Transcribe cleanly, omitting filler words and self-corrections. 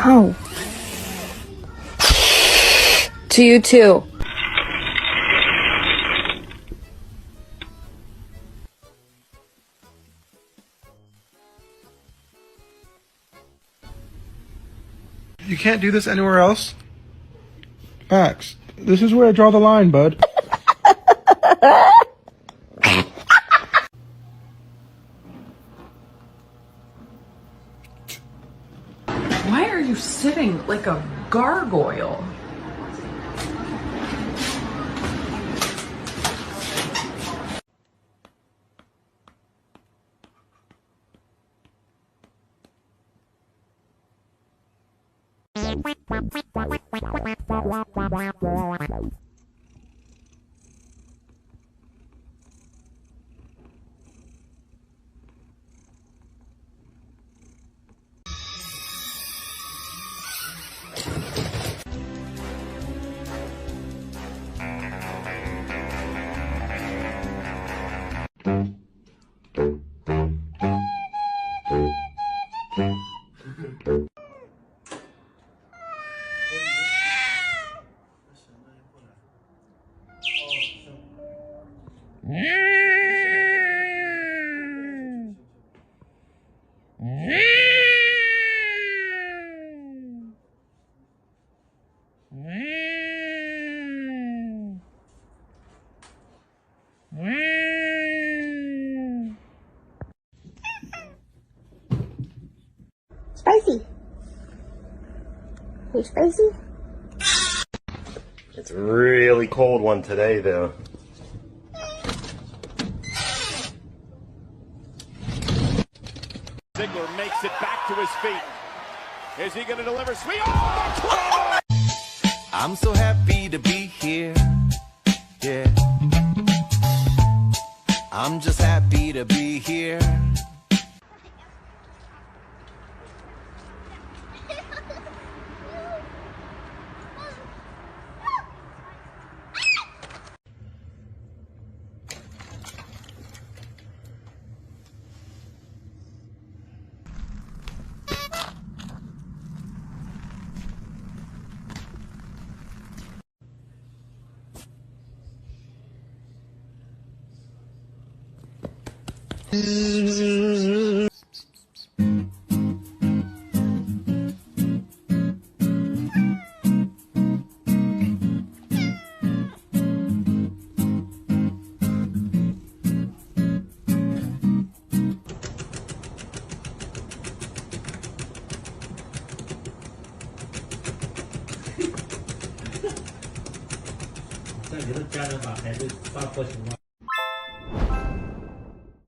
Oh. To you too. You can't do this anywhere else? Max, this is where I draw the line, bud. Why are you sitting like a gargoyle? Spicy. Hey, Spicy. It's a really cold one today, though. Ziggler makes it back to his feet. Is he going to deliver? Sweet. Oh, I'm so happy to be here. Yeah. I'm just happy to be here. Kita cara pakai itu apa semua.